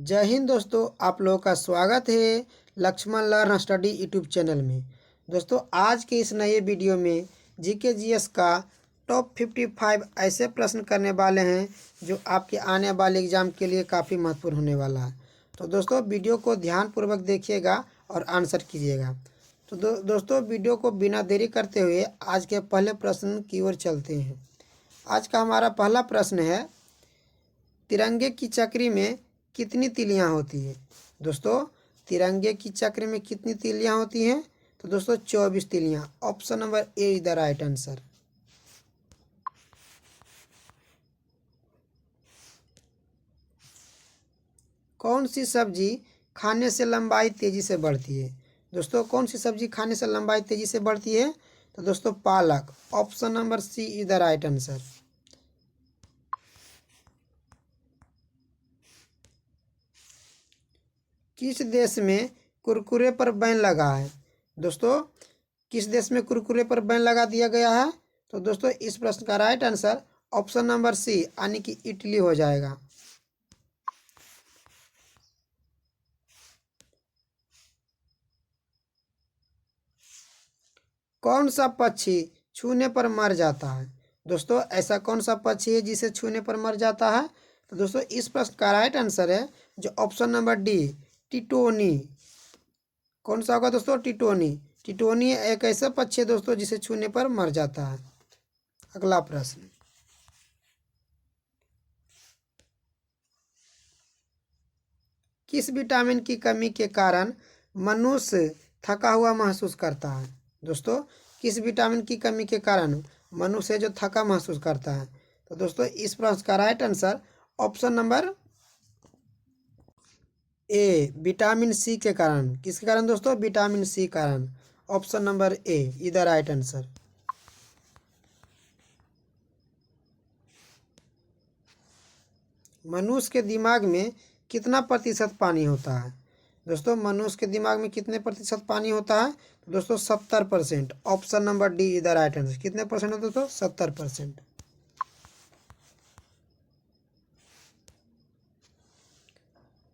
जय हिंद दोस्तों, आप लोगों का स्वागत है Lakshman learn study YouTube channel में। दोस्तों, आज के इस नए वीडियो में जीके जीएस का टॉप 55 ऐसे प्रश्न करने वाले हैं जो आपके आने वाले एग्ज़ाम के लिए काफ़ी महत्वपूर्ण होने वाला है। तो दोस्तों, वीडियो को ध्यानपूर्वक देखिएगा और आंसर कीजिएगा। तो दोस्तों, वीडियो को बिना देरी करते हुए आज के पहले प्रश्न की ओर चलते हैं। आज का हमारा पहला प्रश्न है, तिरंगे की चक्री में कितनी तीलियां होती है। दोस्तों, तिरंगे की चक्र में कितनी तीलियां होती हैं? तो दोस्तों 24 तीलियां। Option number A is the right answer. कौन सी सब्जी खाने से लंबाई तेजी से बढ़ती है? दोस्तों, कौन सी सब्जी खाने से लंबाई तेजी से बढ़ती है? तो दोस्तों पालक। Option number C is the right answer. किस देश में कुरकुरे पर बैन लगा है? दोस्तों, किस देश में कुरकुरे पर बैन लगा दिया गया है? तो दोस्तों इस प्रश्न का right answer option number C यानी कि इटली हो जाएगा। कौन सा पक्षी छूने पर मर जाता है? दोस्तों, ऐसा कौन सा पक्षी है जिसे छूने पर मर जाता है? तो दोस्तों इस प्रश्न का राइट आंसर है जो ऑप्शन नंबर डी, टिटोनी। कौन सा होगा दोस्तों? टिटोनी। टिटोनी एक ऐसा पक्षी है दोस्तों जिसे छूने पर मर जाता है। अगला प्रश्न, किस विटामिन की कमी के कारण मनुष्य थका हुआ महसूस करता है? दोस्तों, किस विटामिन की कमी के कारण मनुष्य जो थका महसूस करता है? तो दोस्तों इस प्रश्न का right answer option number A, vitamin C के कारण। किसके कारण दोस्तों? विटामिन सी कारण। Option number A is the right answer. मनुष्य के दिमाग में कितना प्रतिशत पानी होता है? दोस्तों, मनुष्य के दिमाग में कितने प्रतिशत पानी होता है? तो दोस्तों 70%। Option number D is the right answer. कितने परसेंट होता है दोस्तों? 70%।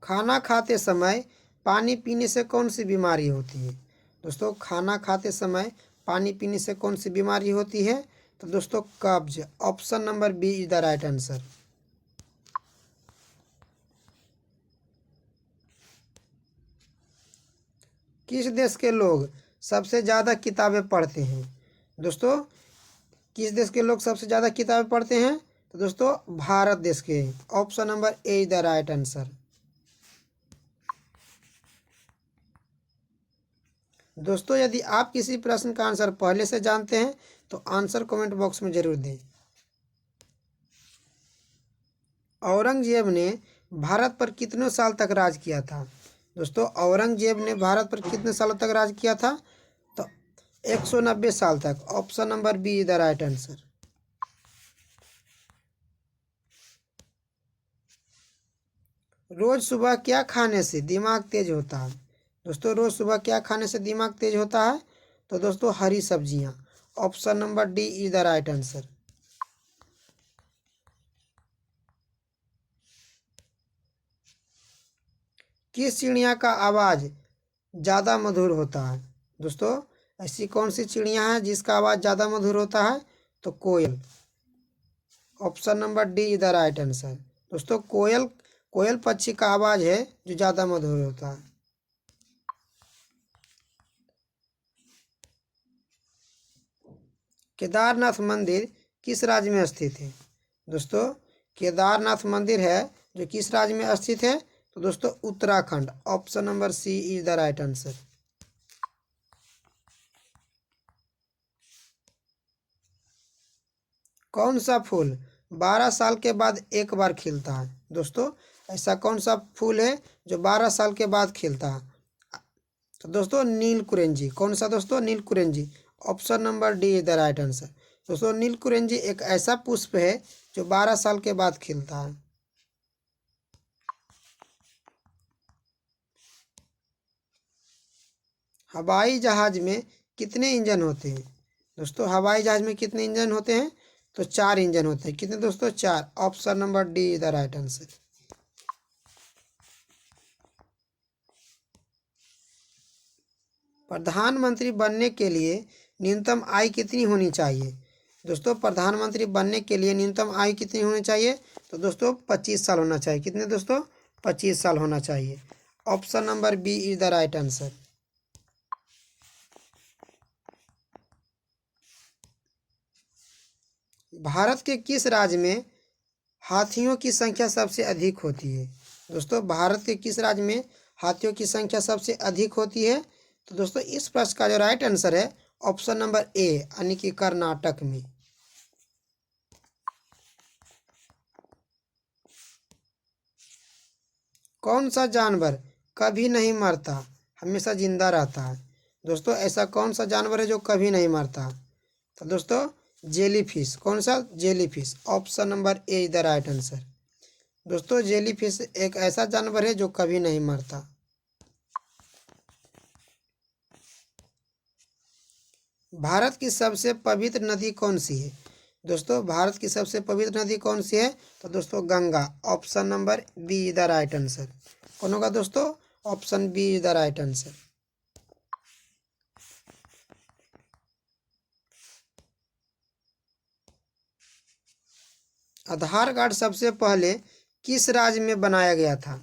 खाना खाते समय पानी पीने से कौन सी बीमारी होती है? दोस्तों, खाना खाते समय पानी पीने से कौन सी बीमारी होती है? तो दोस्तों कब्ज। Option number B is the right answer. किस देश के लोग सबसे ज़्यादा किताबें पढ़ते हैं? दोस्तों, किस देश के लोग सबसे ज़्यादा किताबें पढ़ते हैं? तो दोस्तों भारत देश के। Option number A is the right answer. दोस्तों, यदि आप किसी प्रश्न का आंसर पहले से जानते हैं तो आंसर कमेंट बॉक्स में जरूर दें। औरंगजेब ने भारत पर कितने साल तक राज किया था? दोस्तों, औरंगजेब ने भारत पर कितने सालों तक राज किया था? तो 190 साल तक। Option number B is the right answer. रोज सुबह क्या खाने से दिमाग तेज होता है? दोस्तों, रोज सुबह क्या खाने से दिमाग तेज होता है? तो दोस्तों हरी सब्जियां। Option number D is the right answer. किस चिड़िया का आवाज़ ज़्यादा मधुर होता है? दोस्तों, ऐसी कौन सी चिड़िया है जिसका आवाज़ ज़्यादा मधुर होता है? तो कोयल। Option number D is the right answer. दोस्तों कोयल, कोयल पक्षी का आवाज़ है जो ज़्यादा मधुर होता है। केदारनाथ मंदिर किस राज्य में स्थित है? दोस्तों, केदारनाथ मंदिर है जो किस राज्य में स्थित है? तो दोस्तों Uttarakhand. Option number C is the right answer. कौन सा फूल 12 साल के बाद एक बार खिलता है? दोस्तों, ऐसा कौन सा फूल है जो 12 साल के बाद खिलता है? तो दोस्तों नील कुरेंजी। कौन सा दोस्तों? नील कुरेंजी। Option number D is the right answer. दोस्तों नील कुरेंजी एक ऐसा पुष्प है जो 12 साल के बाद खिलता है। हवाई जहाज में कितने इंजन होते हैं? दोस्तों, हवाई जहाज में कितने इंजन होते हैं? तो 4 इंजन होते हैं। कितने दोस्तों? 4। Option number D is the right answer. प्रधानमंत्री बनने के लिए न्यूनतम आयु कितनी होनी चाहिए? दोस्तों प्रधानमंत्री बनने के लिए न्यूनतम आयु कितनी होनी चाहिए? तो दोस्तों 25 साल होना चाहिए। कितने दोस्तों? 25 साल होना चाहिए। Option number B is the right answer. भारत के किस राज्य में हाथियों की संख्या सबसे अधिक होती है? दोस्तों भारत के किस राज्य में हाथियों की संख्या सबसे अधिक होती है? तो दोस्तों इस प्रश्न का जो राइट आंसर है ऑप्शन नंबर ए यानी कि कर्नाटक में। कौन सा जानवर कभी नहीं मरता, हमेशा जिंदा रहता है? दोस्तों ऐसा कौन सा जानवर है जो कभी नहीं मरता? तो दोस्तों जेलीफिश। कौन सा? Jellyfish. Option number A is the right answer. दोस्तों जेलीफिश एक ऐसा जानवर है जो कभी नहीं मरता। भारत की सबसे पवित्र नदी कौन सी है? दोस्तों भारत की सबसे पवित्र नदी कौन सी है? तो दोस्तों Ganga. Option number B is the right answer. कौन होगा दोस्तों? Option B is the right answer. Aadhaar card सबसे पहले किस राज्य में बनाया गया था?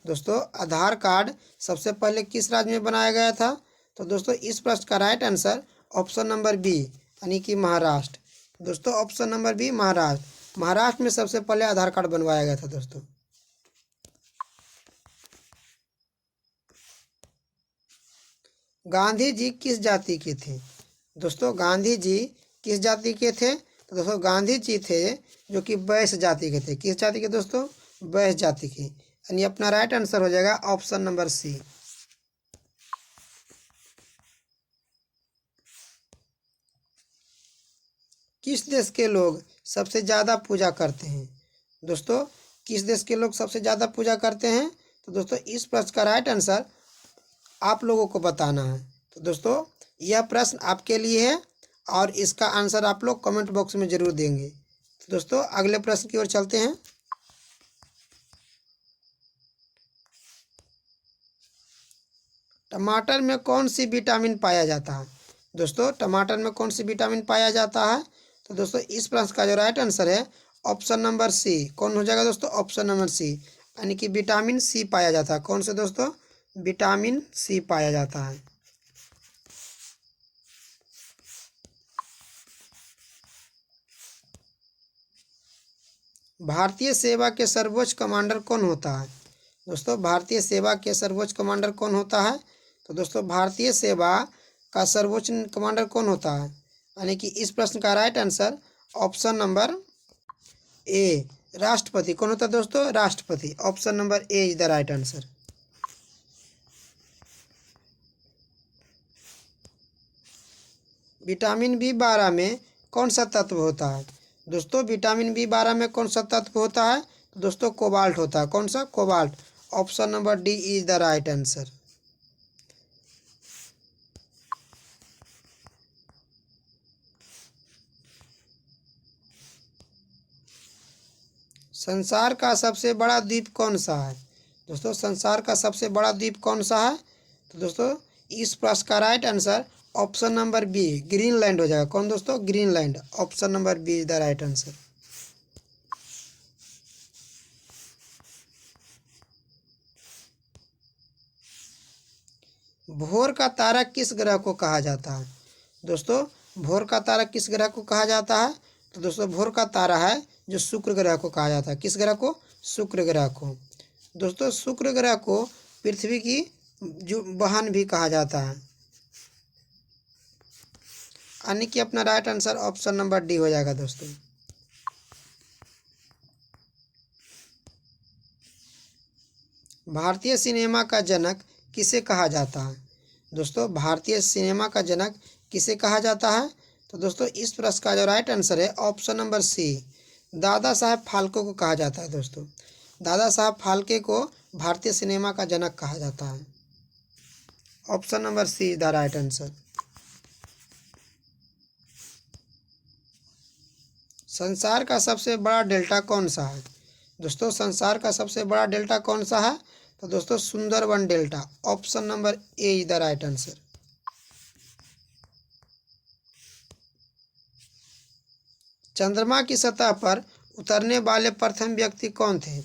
दोस्तों आधार कार्ड सबसे पहले किस राज्य में बनाया गया था? तो दोस्तों इस प्रश्न का right answer option number B यानी कि महाराष्ट्र। दोस्तों option number B Maharashtra. Maharashtra में सबसे पहले आधार कार्ड बनवाया गया था दोस्तों। गांधी जी किस जाति के थे? दोस्तों गांधी जी किस जाति के थे? तो दोस्तों गांधी जी थे जो कि वैश्य जाति के थे। किस जाति के दोस्तों? वैश्य जाति के। यानी अपना राइट आंसर हो जाएगा ऑप्शन नंबर सी। किस देश के लोग सबसे ज़्यादा पूजा करते हैं? दोस्तों किस देश के लोग सबसे ज़्यादा पूजा करते हैं? तो दोस्तों इस प्रश्न का राइट आंसर आप लोगों को बताना है। तो दोस्तों यह प्रश्न आपके लिए है और इसका आंसर आप लोग कमेंट बॉक्स में ज़रूर देंगे। तो दोस्तों अगले प्रश्न की ओर चलते हैं। टमाटर में कौन सी विटामिन पाया जाता है? दोस्तों टमाटर में कौन सी विटामिन पाया जाता है? तो दोस्तों इस प्रश्न का जो राइट आंसर है ऑप्शन नंबर सी। कौन हो जाएगा दोस्तों? ऑप्शन नंबर सी यानी कि विटामिन सी पाया जाता है। कौन से दोस्तों? विटामिन सी पाया जाता है। भारतीय सेवा के सर्वोच्च कमांडर कौन होता है? दोस्तों भारतीय सेवा के सर्वोच्च कमांडर कौन होता है? तो दोस्तों भारतीय सेवा का सर्वोच्च कमांडर कौन होता है? यानी कि इस प्रश्न का right answer option number A राष्ट्रपति। कौन होता है दोस्तों? राष्ट्रपति। Option number A is the right answer. Vitamin B 12 में कौन सा तत्व होता है? दोस्तों विटामिन बी 12 में कौन सा तत्व होता है? तो दोस्तों कोबाल्ट होता है। कौन सा? Cobalt. Option number D is the right answer. संसार का सबसे बड़ा द्वीप कौन सा है? दोस्तों संसार का सबसे बड़ा द्वीप कौन सा है? तो दोस्तों इस प्रश्न का right answer option number B Greenland हो जाएगा। कौन दोस्तों? Greenland. Option number B is the right answer. भोर का तारा किस ग्रह को कहा जाता है? दोस्तों भोर का तारा किस ग्रह को कहा जाता है? तो दोस्तों भोर का तारा है जो शुक्र ग्रह को कहा जाता है। किस ग्रह को? शुक्र ग्रह को। दोस्तों शुक्र ग्रह को पृथ्वी की जो बहन भी कहा जाता है। यानी कि अपना right answer option number D हो जाएगा दोस्तों। भारतीय सिनेमा का जनक किसे कहा जाता है? दोस्तों भारतीय सिनेमा का जनक किसे कहा जाता है? तो दोस्तों इस प्रश्न का जो राइट आंसर है ऑप्शन नंबर सी दादा साहब फाल्के को कहा जाता है। दोस्तों दादा साहब फाल्के को भारतीय सिनेमा का जनक कहा जाता है। Option number C is the right answer. संसार का सबसे बड़ा डेल्टा कौन सा है? दोस्तों संसार का सबसे बड़ा डेल्टा कौन सा है? तो दोस्तों Sundarban delta. Option number A is the right answer. चंद्रमा की सतह पर उतरने वाले प्रथम व्यक्ति कौन थे?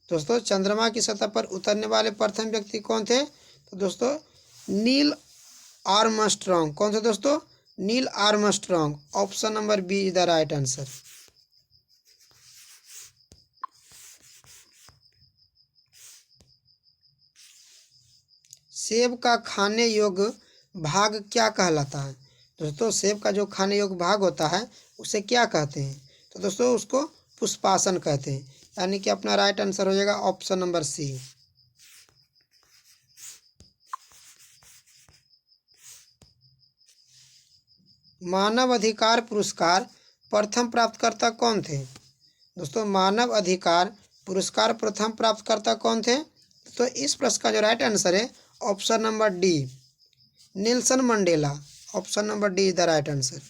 दोस्तों चंद्रमा की सतह पर उतरने वाले प्रथम व्यक्ति कौन थे? तो दोस्तों नील आर्मस्ट्रॉन्ग। कौन थे दोस्तों? Neil Armstrong. Option number B is the right answer. सेब का खाने योग्य भाग क्या कहलाता है? दोस्तों सेब का जो खाने योग्य भाग होता है उसे क्या कहते हैं? तो दोस्तों उसको पुष्पासन कहते हैं। यानी कि अपना राइट आंसर हो जाएगा ऑप्शन नंबर सी। मानव अधिकार पुरस्कार प्रथम प्राप्तकर्ता कौन थे? दोस्तों मानव अधिकार पुरस्कार प्रथम प्राप्तकर्ता कौन थे? तो इस प्रश्न का जो राइट आंसर है option number D, Nelson Mandela. Option number D is the right answer.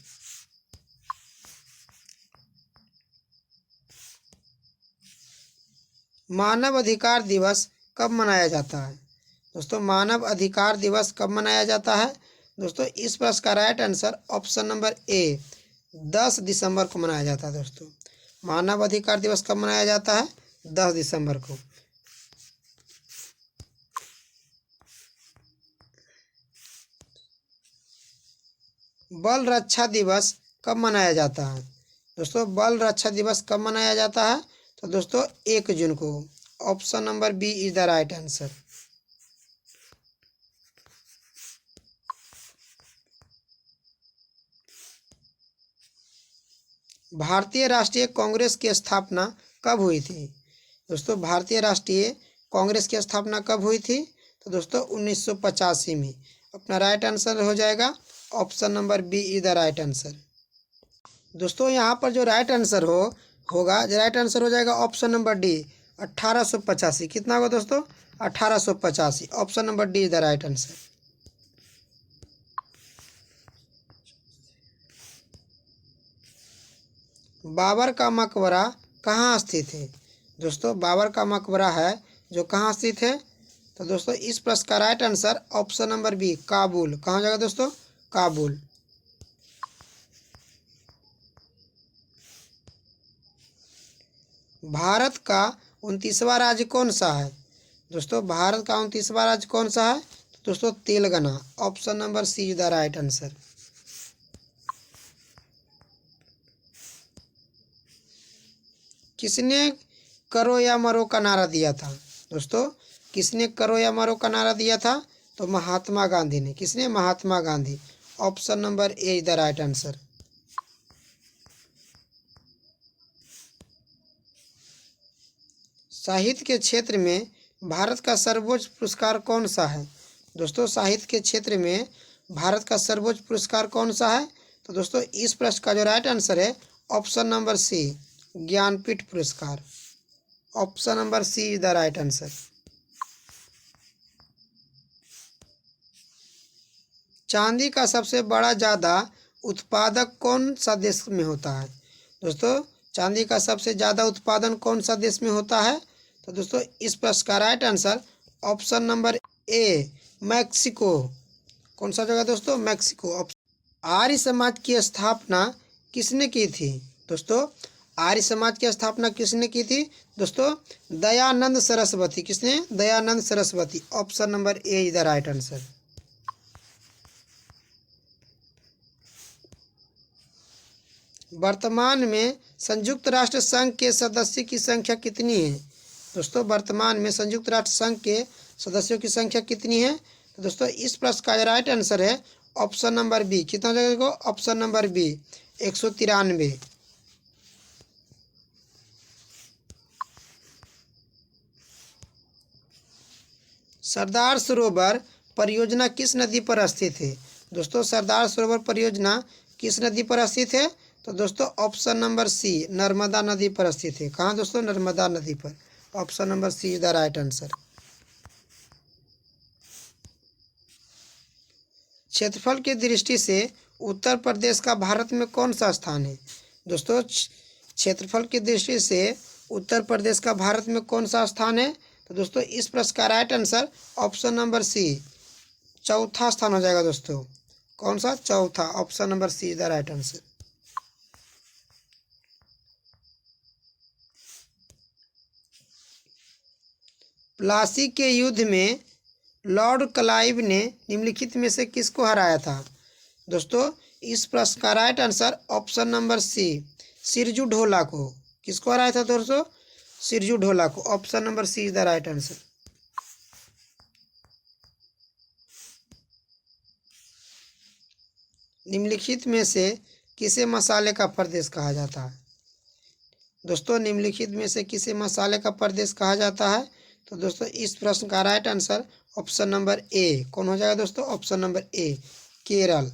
मानव अधिकार दिवस कब मनाया जाता है? दोस्तों मानव अधिकार दिवस कब मनाया जाता है? दोस्तों इस प्रश्न का राइट आंसर ऑप्शन नंबर ए, 10 दिसंबर को मनाया जाता है। दोस्तों मानव अधिकार दिवस कब मनाया जाता है? 10 दिसंबर को। बल रक्षा दिवस कब मनाया जाता है? दोस्तों बल रक्षा दिवस कब मनाया जाता है? तो दोस्तों 1 जून को। Option number B is the right answer. भारतीय राष्ट्रीय कांग्रेस की स्थापना कब हुई थी? दोस्तों भारतीय राष्ट्रीय कांग्रेस की स्थापना कब हुई थी? तो दोस्तों 1985 में। अपना राइट आंसर हो जाएगा option number B is the right answer. दोस्तों यहाँ पर जो राइट आंसर होगा जो राइट आंसर हो जाएगा ऑप्शन नंबर डी, 1885। कितना होगा दोस्तों? 1885। Option number D is the right answer. Babur का मकबरा कहाँ स्थित है? दोस्तों बाबर का मकबरा है जो कहाँ स्थित है? तो दोस्तों इस प्रश्न का right answer option number B, Kabul. कहाँ हो जाएगा दोस्तों? काबुल। भारत का 29वां राज्य कौन सा है? दोस्तों भारत का 29वां राज्य कौन सा है? तो दोस्तों Telangana. Option number C is the right answer. किसने करो या मरो का नारा दिया था? दोस्तों किसने करो या मरो का नारा दिया था? तो महात्मा गांधी ने। किसने? Mahatma Gandhi. Option number A is the right answer. साहित्य के क्षेत्र में भारत का सर्वोच्च पुरस्कार कौन सा है? दोस्तों साहित्य के क्षेत्र में भारत का सर्वोच्च पुरस्कार कौन सा है? तो दोस्तों इस प्रश्न का जो राइट आंसर है ऑप्शन नंबर सी, ज्ञानपीठ पुरस्कार। Option number C is the right answer. चांदी का सबसे बड़ा ज़्यादा उत्पादक कौन सा देश में होता है? दोस्तों चांदी का सबसे ज़्यादा उत्पादन कौन सा देश में होता है? तो दोस्तों इस प्रश्न का राइट आंसर ऑप्शन नंबर ए, मैक्सिको। कौन सा जगह दोस्तों? मैक्सिको। आर्य समाज की स्थापना किसने की थी? दोस्तों आर्य समाज की स्थापना किसने की थी? दोस्तों दयानंद सरस्वती। किसने? Dayanand Saraswati. Option number A is the right answer. वर्तमान में संयुक्त राष्ट्र संघ के सदस्य की संख्या कितनी है? दोस्तों वर्तमान में संयुक्त राष्ट्र संघ के सदस्यों की संख्या कितनी है? तो दोस्तों इस प्रश्न का राइट आंसर है ऑप्शन नंबर बी। कितना जगह को? Option number B, 193। Sardar Sarovar परियोजना किस नदी पर स्थित है? दोस्तों सरदार सरोवर परियोजना किस नदी पर स्थित है? तो दोस्तों ऑप्शन नंबर सी, नर्मदा नदी पर स्थित है। कहाँ दोस्तों? नर्मदा नदी पर। Option number C is the right answer. क्षेत्रफल की दृष्टि से उत्तर प्रदेश का भारत में कौन सा स्थान है? दोस्तों क्षेत्रफल की दृष्टि से उत्तर प्रदेश का भारत में कौन सा स्थान है? तो दोस्तों इस प्रश्न का right answer option number C, चौथा स्थान हो जाएगा। दोस्तों कौन सा? चौथा। Option number C is the right answer. Plassey के युद्ध में लॉर्ड क्लाइव ने निम्नलिखित में से किसको हराया था? दोस्तों इस प्रश्न का right answer option number C, Sirajud Daulah को। किसको हराया था दोस्तों? सिरजू ढोला को। Option number C is the right answer. निम्नलिखित में से किसे मसाले का प्रदेश कहा जाता है? दोस्तों निम्नलिखित में से किसे मसाले का प्रदेश कहा जाता है? तो दोस्तों इस प्रश्न का राइट आंसर ऑप्शन नंबर ए कौन हो जाएगा दोस्तों? ऑप्शन नंबर ए, केरल।